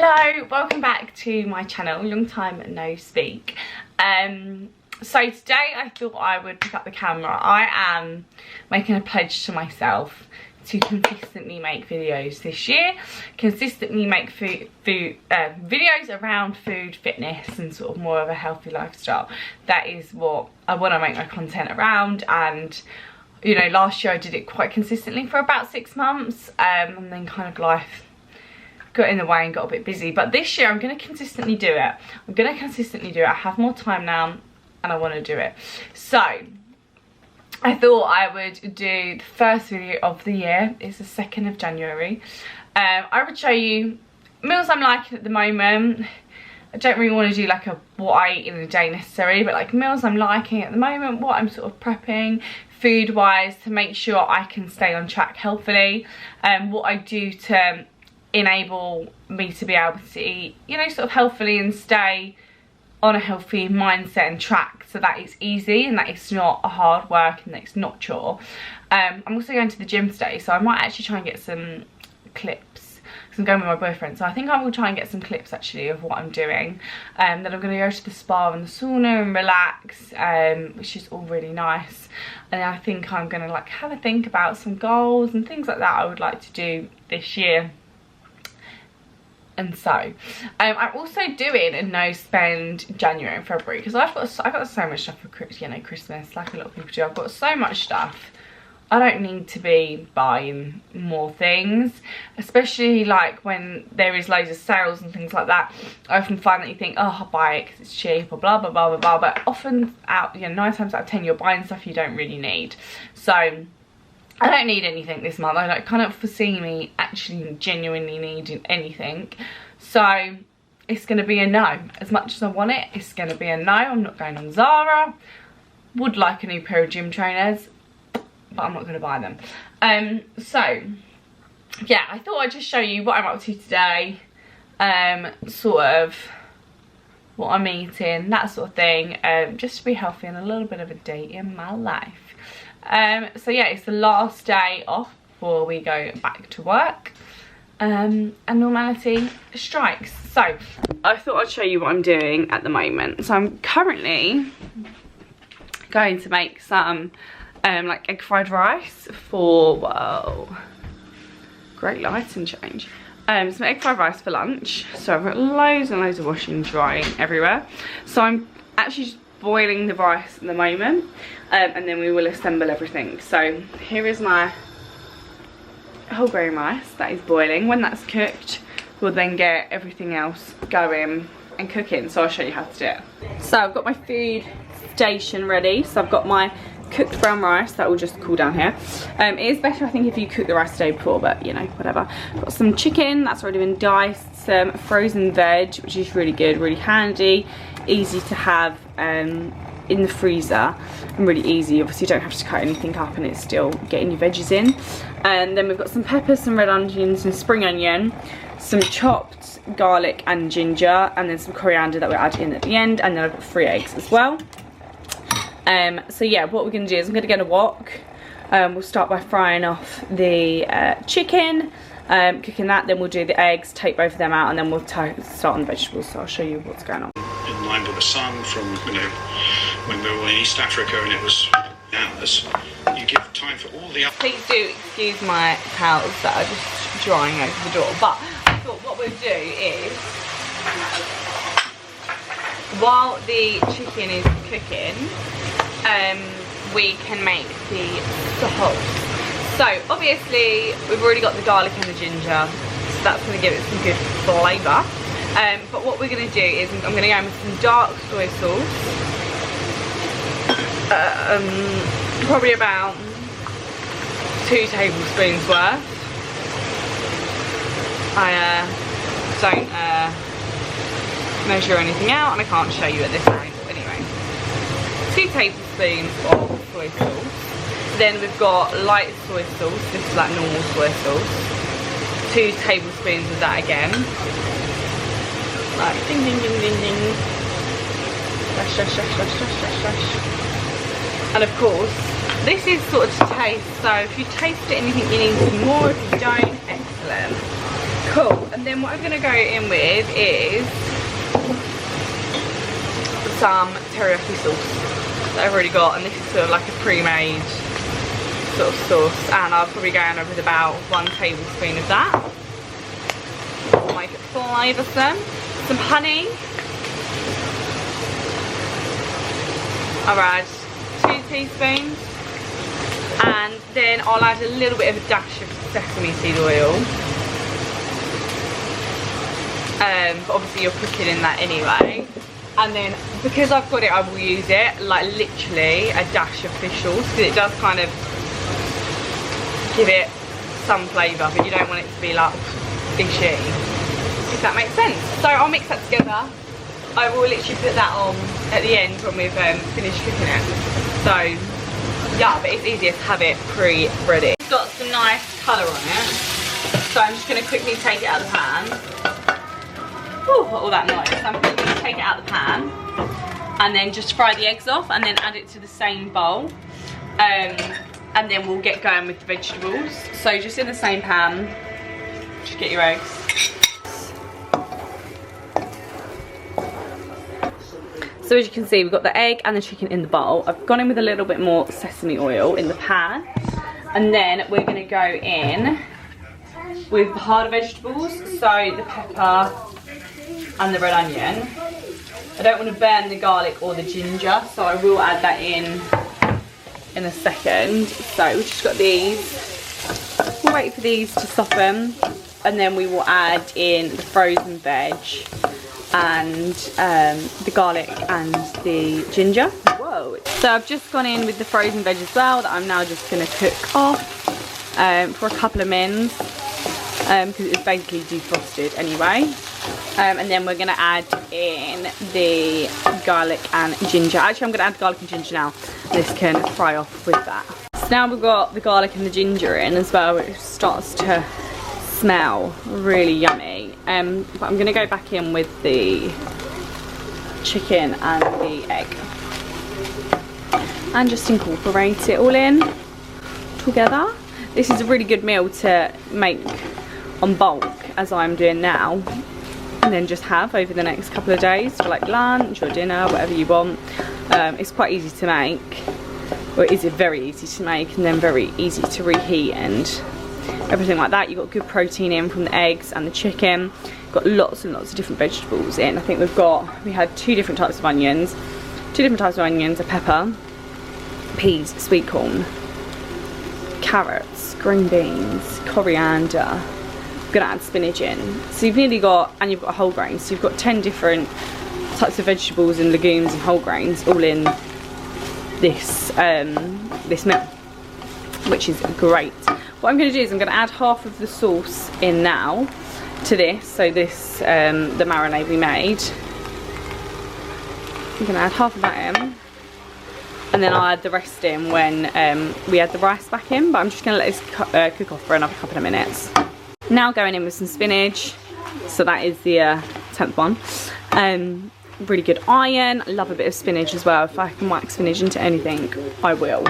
Hello, welcome back to my channel. Long time no speak. So today I thought I would pick up the camera. I am making a pledge to myself to consistently make videos this year, consistently make videos around food, fitness and sort of more of a healthy lifestyle. That is what I want to make my content around. And you know, last year I did it quite consistently for about 6 months, and then kind of life got in the way and got a bit busy. But this year I'm going to consistently do it. I have more time now and I want to do it. So I thought I would do the first video of the year. It's the 2nd of January. I would show you meals I'm liking at the moment. I don't really want to do like a what I eat in a day necessarily, but like meals I'm liking at the moment, what I'm sort of prepping food wise to make sure I can stay on track healthily, what I do to enable me to be able to eat, you know, sort of healthily and stay on a healthy mindset and track, so that it's easy and that it's not a hard work and that it's not chore. I'm also going to the gym today, so I might actually try and get some clips because I'm going with my boyfriend, so I think I will try and get some clips actually of what I'm doing. Then I'm going to go to the spa and the sauna and relax, which is all really nice. And I think I'm going to like have a think about some goals and things like that I would like to do this year. And so I'm also doing a no spend January and February because I've got so much stuff for, you know, Christmas, like a lot of people do. I've got so much stuff. I don't need to be buying more things, especially like when there is loads of sales and things like that. I often find that you think, oh, I'll buy it because it's cheap or blah blah blah blah blah, but often out, you know, 9 times out of 10 you're buying stuff you don't really need. So I don't need anything this month. I don't kind of foresee me actually genuinely needing anything. So it's going to be a no. As much as I want it, it's going to be a no. I'm not going on Zara. Would like a new pair of gym trainers, but I'm not going to buy them. So yeah, I thought I'd just show you what I'm up to today. Sort of what I'm eating, that sort of thing. Just to be healthy and a little bit of a day in my life. So yeah, it's the last day off before we go back to work, and normality strikes. So I thought I'd show you what I'm doing at the moment. So I'm currently going to make some like egg fried rice for, whoa, great lighting change. Some egg fried rice for lunch. So I've got loads and loads of washing and drying everywhere. So I'm actually just boiling the rice at the moment, and then we will assemble everything. So here is my whole grain rice that is boiling. When that's cooked, we'll then get everything else going and cooking. So I'll show you how to do it. So I've got my food station ready. So I've got my cooked brown rice that will just cool down here. It is better I think if you cook the rice the day before, but you know, whatever. I've got some chicken that's already been diced, some frozen veg, which is really good, really handy, easy to have in the freezer, and really easy. Obviously you don't have to cut anything up and it's still getting your veggies in. And then we've got some peppers, some red onions and spring onion, some chopped garlic and ginger, and then some coriander that we'll add in at the end. And then I've got 3 eggs as well. So yeah, what we're going to do is I'm going to get a wok. We'll start by frying off the chicken, cooking that, then we'll do the eggs, take both of them out, and then we'll start on the vegetables. So I'll show you what's going on. In line with the sun from, you know, when we were in East Africa and it was hours, you give time for all the... Please do excuse my towels that are just drying over the door, but I thought what we'll do is, while the chicken is cooking, we can make the sauce. So obviously we've already got the garlic and the ginger, so that's going to give it some good flavour. But what we're going to do is I'm going to go in with some dark soy sauce, probably about 2 tablespoons worth. I don't measure anything out and I can't show you at this point, but anyway, 2 tablespoons of soy sauce. Then we've got light soy sauce, this is like normal soy sauce, 2 tablespoons of that again. Like ding ding ding ding ding. Dash, dash, dash, dash, dash, dash, dash. And of course, this is sort of to taste, so if you taste it and you think you need some more, if you don't, excellent. Cool, and then what I'm going to go in with is some teriyaki sauce that I've already got, and this is sort of like a pre-made sort of sauce, and I'll probably go in with about 1 tablespoon of that. Like flavour some honey. I'll add 2 teaspoons, and then I'll add a little bit of a dash of sesame seed oil. But obviously you're cooking in that anyway. And then because I've got it, I will use it like literally a dash of fish sauce, because it does kind of give it some flavour, but you don't want it to be like fishy, if that makes sense. So I'll mix that together. I will literally put that on at the end when we've finished cooking it. So yeah, but it's easier to have it pre-ready. It's got some nice colour on it, so I'm just going to quickly take it out of the pan. Whew, all that noise. So I'm quickly going to take it out of the pan and then just fry the eggs off and then add it to the same bowl. And then we'll get going with the vegetables. So just in the same pan, just get your eggs. So as you can see, we've got the egg and the chicken in the bowl. I've gone in with a little bit more sesame oil in the pan. And then we're going to go in with the harder vegetables. So the pepper and the red onion. I don't want to burn the garlic or the ginger, so I will add that in a second. So we've just got these. We'll wait for these to soften, and then we will add in the frozen veg and the garlic and the ginger. Whoa. So I've just gone in with the frozen veg as well, that I'm now just going to cook off for a couple of minutes, because it's basically defrosted anyway. And then we're going to add in the garlic and ginger. Actually, I'm going to add garlic and ginger now. This can fry off with that. So now we've got the garlic and the ginger in as well, which starts to smell really yummy. But I'm going to go back in with the chicken and the egg and just incorporate it all in together. This is a really good meal to make on bulk, as I'm doing now, and then just have over the next couple of days for like lunch or dinner, whatever you want. It's quite easy to make, or it is very easy to make, and then very easy to reheat and everything like that. You've got good protein in from the eggs and the chicken. You've got lots and lots of different vegetables in. I think we had 2 different types of onions, a pepper, peas, sweet corn, carrots, green beans, coriander. Gonna add spinach in. So you've nearly got, and you've got whole grains, so you've got 10 different types of vegetables and legumes and whole grains all in this this meal, which is great. What I'm going to do is I'm going to add half of the sauce in now to this. So this the marinade we made, I'm going to add half of that in, and then I'll add the rest in when we add the rice back in. But I'm just going to let this cook off for another couple of minutes. Now going in with some spinach. So that is the 10th one. Really good iron. I love a bit of spinach as well. If I can whack spinach into anything, I will.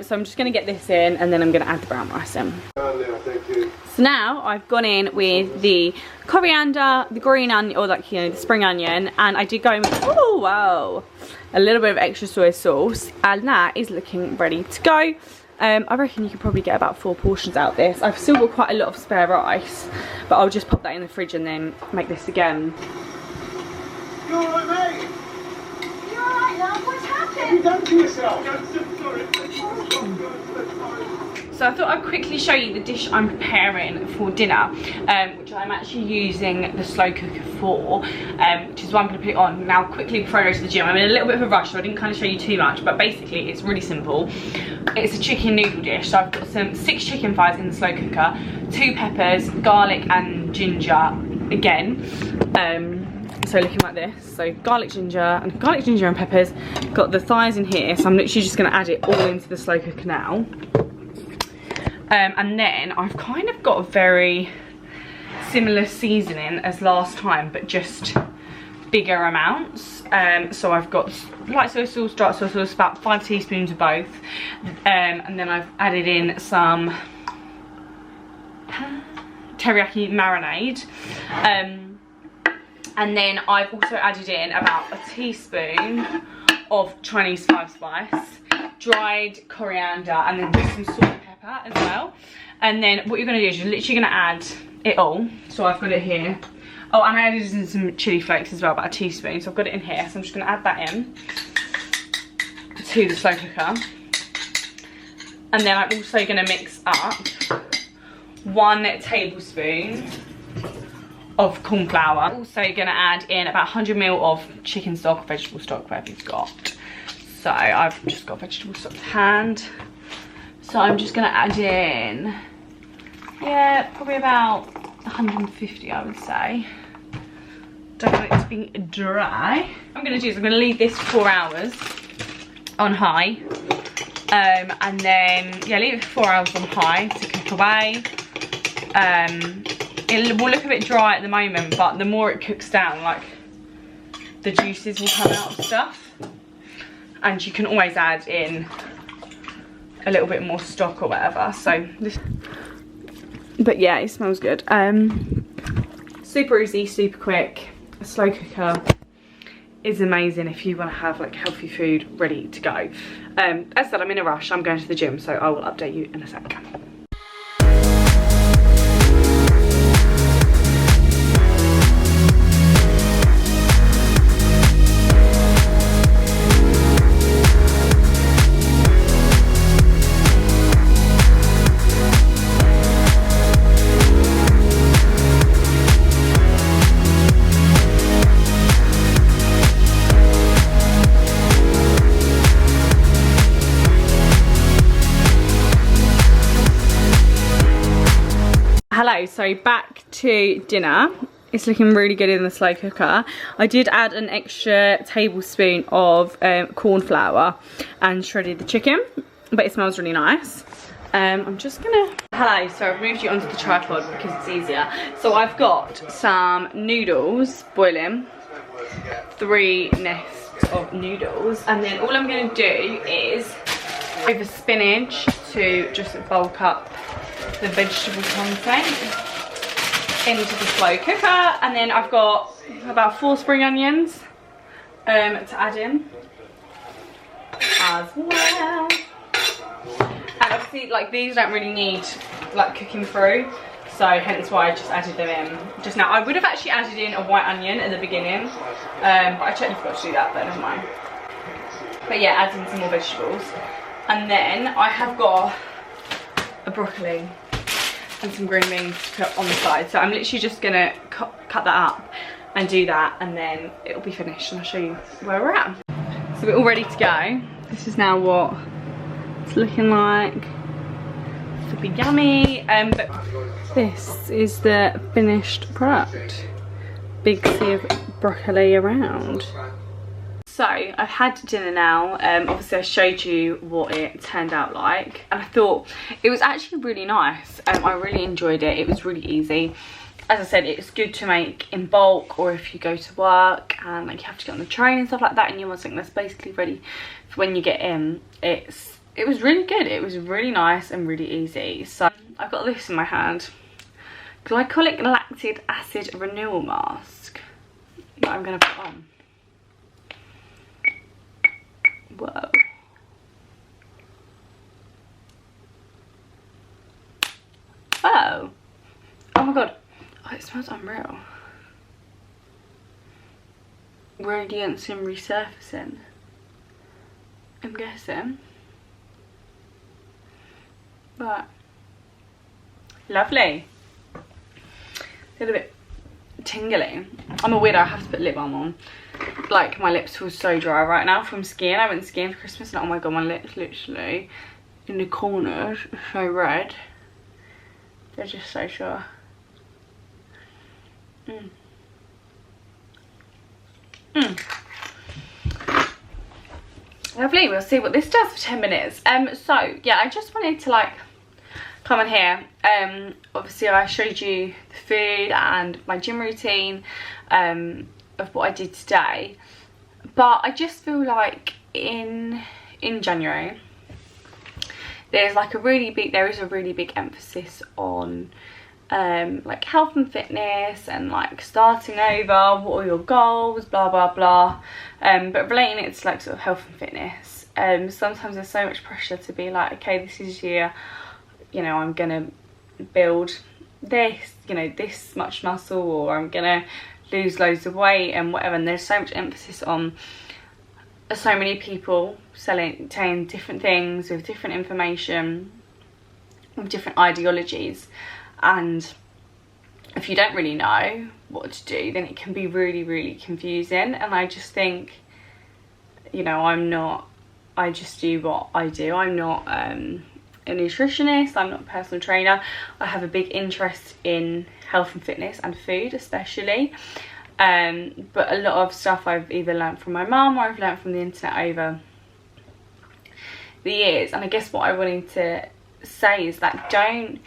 So I'm just going to get this in, and then I'm going to add the brown rice in. So now I've gone in with the coriander, the green onion, or like, you know, the spring onion, and I did go in with, oh wow, a little bit of extra soy sauce, and that is looking ready to go. I reckon you could probably get about 4 portions out of this. I've still got quite a lot of spare rice, but I'll just pop that in the fridge and then make this again. You alright, mate? You alright, love? What's happened? What have you done to yourself? So I thought I'd quickly show you the dish I'm preparing for dinner, which I'm actually using the slow cooker for, which is what I'm going to put it on now quickly before I go to the gym. I'm in a little bit of a rush, so I didn't kind of show you too much, but basically it's really simple. It's a chicken noodle dish. So I've got 6 chicken thighs in the slow cooker, 2 peppers, garlic and ginger again. So looking like this, so garlic, ginger and peppers. Got the thighs in here, so I'm literally just going to add it all into the slow cooker now. And then I've kind of got a very similar seasoning as last time, but just bigger amounts. So I've got light soy sauce, dark soy sauce, about 5 teaspoons of both. And then I've added in some teriyaki marinade. And then I've also added in about a teaspoon of Chinese 5-spice, dried coriander, and then just some salt and pepper as well. And then what you're going to do is you're literally going to add it all. So I've got it here. Oh, and I added in some chili flakes as well, about a teaspoon. So I've got it in here. So I'm just going to add that in to the slow cooker. And then I'm also going to mix up 1 tablespoon of corn flour. I'm also going to add in about 100 ml of chicken stock or vegetable stock, whatever you've got. So I've just got vegetable stock to hand. So I'm just going to add in, yeah, probably about 150, I would say. Don't want it to be dry. What I'm going to do is I'm going to leave this for 4 hours on high. And then, yeah, leave it for 4 hours on high to cook away. It will look a bit dry at the moment, but the more it cooks down, like, the juices will come out of stuff. And you can always add in a little bit more stock or whatever. So this, but yeah, it smells good. Super easy, super quick. A slow cooker is amazing if you want to have like healthy food ready to go. As I said, I'm in a rush. I'm going to the gym, so I will update you in a sec. Hello, so back to dinner. It's looking really good in the slow cooker. I did add an extra tablespoon of corn flour and shredded the chicken, but it smells really nice. I'm just gonna, hello, so I've moved you onto the tripod because it's easier. So I've got some noodles boiling, 3 nests of noodles, and then all I'm gonna do is over spinach to just bulk up the vegetable content into the slow cooker. And then I've got about 4 spring onions to add in as well. And obviously, like, these don't really need like cooking through, so hence why I just added them in just now. I would have actually added in a white onion at the beginning, but I totally forgot to do that, but never mind. But yeah, add in some more vegetables. And then I have got a broccoli and some green beans to put on the side. So I'm literally just gonna cut that up and do that, and then it'll be finished and I'll show you where we're at. So we're all ready to go. This is now what it's looking like. Super yummy. But this is the finished product. Big sea of broccoli around. So I've had dinner now. Obviously I showed you what it turned out like, and I thought it was actually really nice. I really enjoyed it. It was really easy. As I said, it's good to make in bulk, or if you go to work and like you have to get on the train and stuff like that and you want something that's basically ready for when you get in. It was really good. It was really nice and really easy. So I've got this in my hand, glycolic lactic acid renewal mask that I'm going to put on. Whoa. Oh. Oh my god. Oh, it smells unreal. Radiance and resurfacing, I'm guessing. But lovely. A little bit tingly. I'm a weirdo, I have to put lip balm on. Like, my lips feel so dry right now from skiing. I went skiing for Christmas and oh my god, my lips literally in the corners are so red. They're just so sure. Lovely, we'll see what this does for 10 minutes. So yeah, I just wanted to like come on here. Obviously I showed you the food and my gym routine of what I did today, but I just feel like in January there is a really big emphasis on like health and fitness and like starting over, what are your goals, blah blah blah, but relating it to like sort of health and fitness. Sometimes there's so much pressure to be like, okay, this is year, you know, I'm gonna build this, you know, this much muscle, or I'm gonna lose loads of weight and whatever, and there's so much emphasis on so many people saying different things with different information, with different ideologies, and if you don't really know what to do, then it can be really, really confusing. And I just think, you know, I just do what I do. I'm not a nutritionist, I'm not a personal trainer. I have a big interest in health and fitness and food especially, but a lot of stuff I've either learnt from my mum or I've learnt from the internet over the years. And I guess what I wanted to say is that don't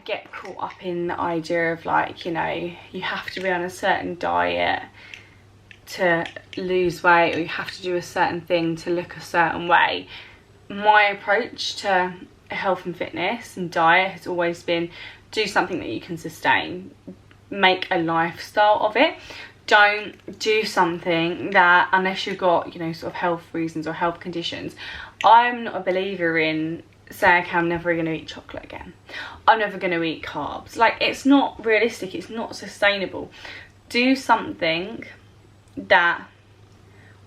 get caught up in the idea of like, you know, you have to be on a certain diet to lose weight, or you have to do a certain thing to look a certain way. My approach to health and fitness and diet has always been do something that you can sustain, make a lifestyle of it. Don't do something that, unless you've got, you know, sort of health reasons or health conditions. I'm not a believer in saying, okay, I'm never going to eat chocolate again, I'm never going to eat carbs. Like, it's not realistic, it's not sustainable. Do something that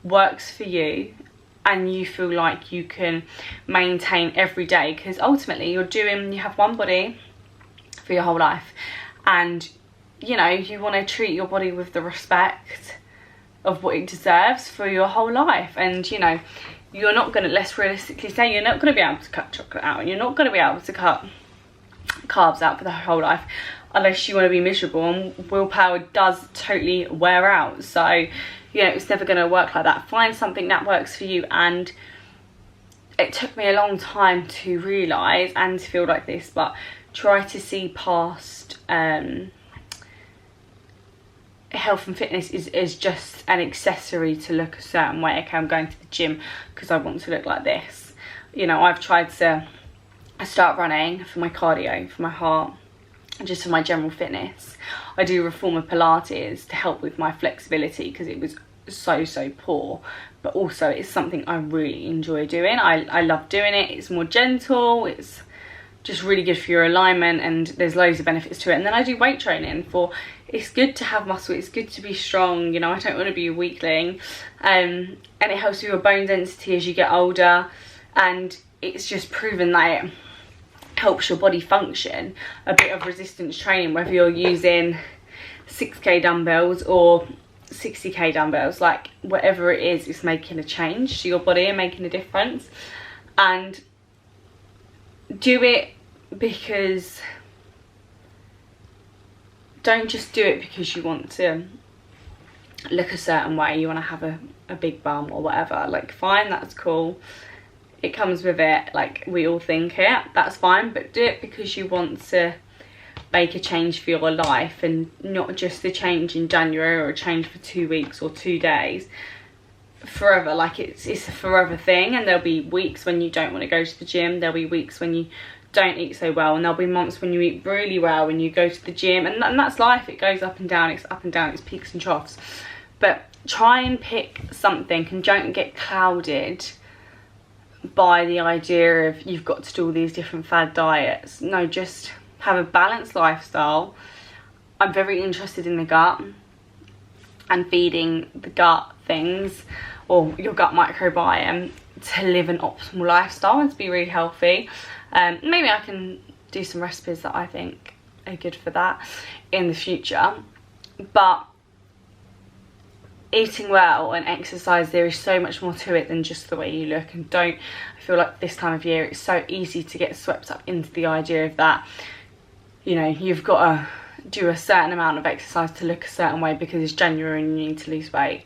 works for you and you feel like you can maintain every day, because ultimately you have one body for your whole life, and you know, you want to treat your body with the respect of what it deserves for your whole life. And you know, you're not going to, let's realistically say, you're not going to be able to cut chocolate out, and you're not going to be able to cut carbs out for the whole life unless you want to be miserable, and willpower does totally wear out. So, you know, it's never going to work like that. Find something that works for you. And it took me a long time to realise and to feel like this, but try to see past health and fitness is just an accessory to look a certain way. Okay, I'm going to the gym because I want to look like this. You know, I've tried to start running for my cardio, for my heart, just for my general fitness. I do reformer Pilates to help with my flexibility because it was so poor, but also it's something I really enjoy doing. I love doing it. It's more gentle, it's just really good for your alignment, and there's loads of benefits to it. And then I do weight training for, it's good to have muscle, it's good to be strong, you know, I don't want to be a weakling, and it helps with your bone density as you get older, and it's just proven that it helps your body function. A bit of resistance training, whether you're using 6k dumbbells or 60k dumbbells, like whatever it is, it's making a change to your body and making a difference. And do it because, don't just do it because you want to look a certain way, you want to have a big bum or whatever. Like, fine, that's cool, it comes with it, like we all think it, that's fine, but do it because you want to make a change for your life, and not just a change in January or a change for 2 weeks or 2 days, forever. Like, it's a forever thing. And there'll be weeks when you don't want to go to the gym, there'll be weeks when you don't eat so well, and there'll be months when you eat really well and you go to the gym, and that's life. It goes up and down, it's peaks and troughs. But try and pick something, and don't get clouded by the idea of you've got to do all these different fad diets. No, just have a balanced lifestyle. I'm very interested in the gut and feeding the gut things, or your gut microbiome, to live an optimal lifestyle and to be really healthy. Maybe I can do some recipes that I think are good for that in the future. But eating well and exercise, there is so much more to it than just the way you look. And I feel like this time of year it's so easy to get swept up into the idea of that, you know, you've got to do a certain amount of exercise to look a certain way because it's January and you need to lose weight.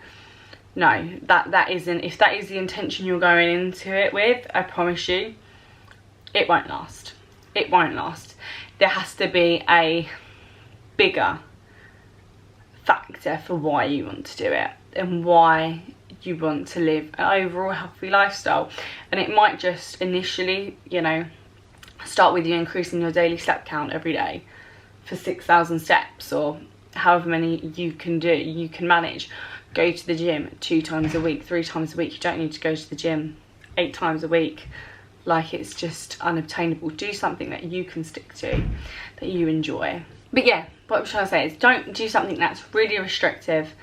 No, that isn't, if that is the intention you're going into it with, I promise you, it won't last. It won't last. There has to be a bigger factor for why you want to do it and why you want to live an overall healthy lifestyle. And it might just initially, you know, start with you increasing your daily step count every day. for 6,000 steps, or however many you can manage. Go to the gym 2 times a week, 3 times a week. You don't need to go to the gym 8 times a week. Like, it's just unobtainable. Do something that you can stick to, that you enjoy. But yeah, what I'm trying to say is, don't do something that's really restrictive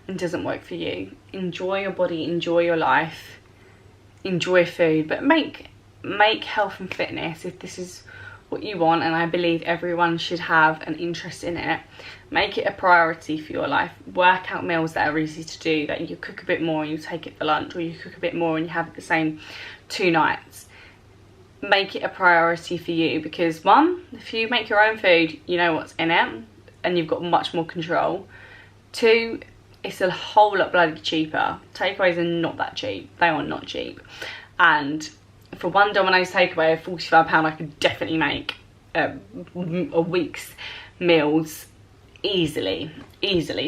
and doesn't work for you. Enjoy your body, enjoy your life, enjoy food, but make health and fitness, if this is what you want, and I believe everyone should have an interest in it, make it a priority for your life. Work out meals that are easy to do, that you cook a bit more and you take it for lunch, or you cook a bit more and you have it the same 2 nights. Make it a priority for you, because 1, if you make your own food, you know what's in it and you've got much more control. 2, it's a whole lot bloody cheaper. Takeaways are not that cheap. They are not cheap. And for one Domino's takeaway of £45, I could definitely make a week's meals easily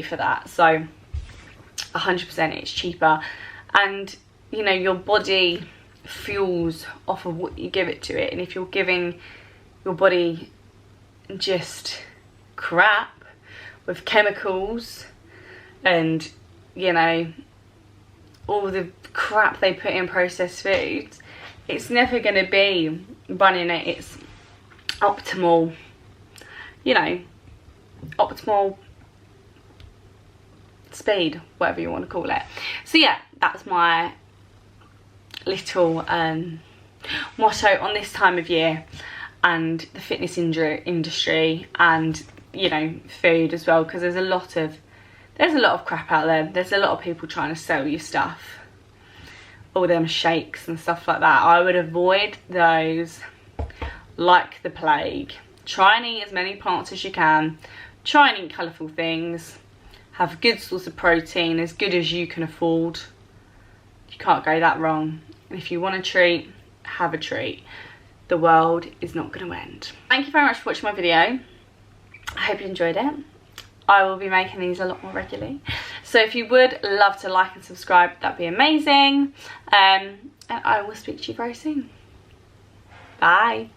for that. So 100% it's cheaper, and you know, your body fuels off of what you give it to it. And if you're giving your body just crap with chemicals and, you know, all the crap they put in processed foods, it's never going to be running at its optimal, you know, optimal speed, whatever you want to call it. So yeah, that's my little motto on this time of year, and the fitness industry, and, you know, food as well, because there's a lot of crap out there. There's a lot of people trying to sell you stuff, all them shakes and stuff like that. I would avoid those like the plague. Try and eat as many plants as you can. Try and eat colourful things. Have a good source of protein, as good as you can afford. You can't go that wrong. And if you want a treat, have a treat. The world is not going to end. Thank you very much for watching my video. I hope you enjoyed it. I will be making these a lot more regularly. So if you would love to like and subscribe, that'd be amazing. And I will speak to you very soon. Bye.